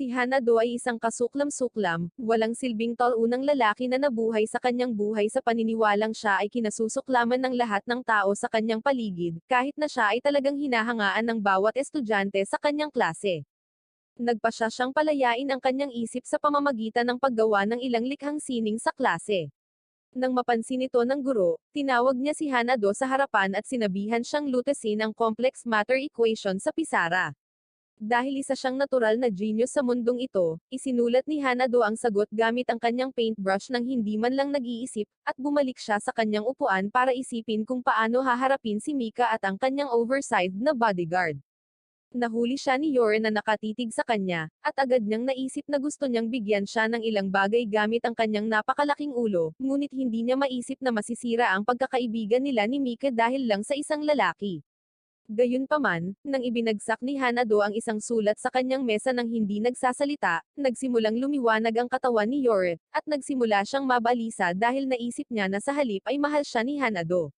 Si Hanado ay isang kasuklam-suklam, walang silbing taunang lalaki na nabuhay sa kanyang buhay sa paniniwalang siya ay kinasusuklaman ng lahat ng tao sa kanyang paligid, kahit na siya ay talagang hinahangaan ng bawat estudyante sa kanyang klase. Nagpasya siyang palayain ang kanyang isip sa pamamagitan ng paggawa ng ilang likhang sining sa klase. Nang mapansin ito ng guro, tinawag niya si Hanado sa harapan at sinabihan siyang lutasin ang complex matter equation sa pisara. Dahil isa siyang natural na genius sa mundong ito, isinulat ni Hanado ang sagot gamit ang kanyang paintbrush nang hindi man lang nag-iisip, at bumalik siya sa kanyang upuan para isipin kung paano haharapin si Mika at ang kanyang oversized na bodyguard. Nahuli siya ni Yore na nakatitig sa kanya, at agad niyang naisip na gusto niyang bigyan siya ng ilang bagay gamit ang kanyang napakalaking ulo, ngunit hindi niya maisip na masisira ang pagkakaibigan nila ni Mika dahil lang sa isang lalaki. Gayunpaman, nang ibinagsak ni Hanado ang isang sulat sa kanyang mesa nang hindi nagsasalita, nagsimulang lumiwanag ang katawan ni Yore, at nagsimula siyang mabalisa dahil naisip niya na sa halip ay mahal siya ni Hanado.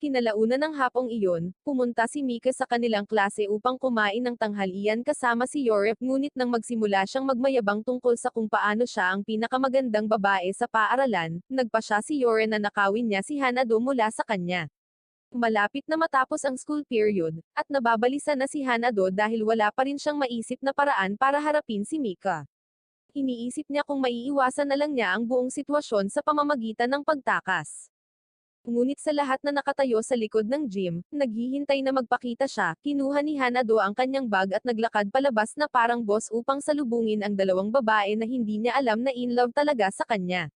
Kinalaunan ng hapong iyon, pumunta si Mika sa kanilang klase upang kumain ng tanghalian kasama si Yore, ngunit nang magsimula siyang magmayabang tungkol sa kung paano siya ang pinakamagandang babae sa paaralan, nagpa siya si Yore na nakawin niya si Hanado mula sa kanya. Malapit na matapos ang school period, at nababalisa na si Hanado dahil wala pa rin siyang maisip na paraan para harapin si Mika. Iniisip niya kung maiiwasan na lang niya ang buong sitwasyon sa pamamagitan ng pagtakas. Ngunit sa lahat na nakatayo sa likod ng gym, naghihintay na magpakita siya, kinuha ni Hanado ang kanyang bag at naglakad palabas na parang boss upang salubungin ang dalawang babae na hindi niya alam na in love talaga sa kanya.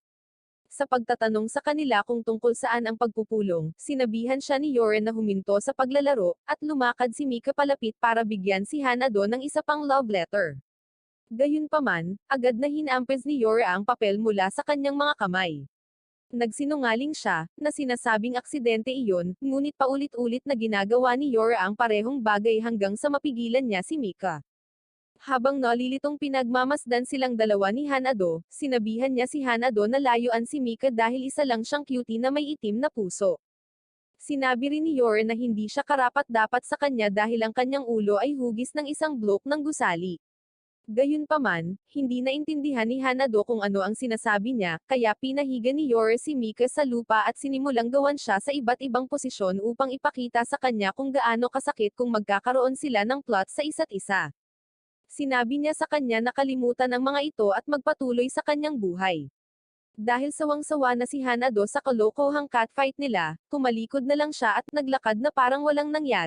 Sa pagtatanong sa kanila kung tungkol saan ang pagpupulong, sinabihan siya ni Yore na huminto sa paglalaro, at lumakad si Mika palapit para bigyan si Hanado ng isa pang love letter. Gayunpaman, agad na hinampes ni Yore ang papel mula sa kanyang mga kamay. Nagsinungaling siya, na sinasabing aksidente iyon, ngunit paulit-ulit na ginagawa ni Yore ang parehong bagay hanggang sa mapigilan niya si Mika. Habang nalilitong pinagmamasdan silang dalawa ni Hanado, sinabihan niya si Hanado na layuan si Mika dahil isa lang siyang cutie na may itim na puso. Sinabi rin ni Yore na hindi siya karapat-dapat sa kanya dahil ang kanyang ulo ay hugis ng isang blok ng gusali. Gayunpaman, hindi naintindihan ni Hanado kung ano ang sinasabi niya, kaya pinahiga ni Yore si Mika sa lupa at sinimulang gawan siya sa iba't ibang posisyon upang ipakita sa kanya kung gaano kasakit kung magkakaroon sila ng plot sa isa't isa. Sinabi niya sa kanya na kalimutan ang mga ito at magpatuloy sa kanyang buhay. Dahil sawang-sawa na si Hanado sa kalokohang catfight nila, kumalikod na lang siya at naglakad na parang walang nangyari.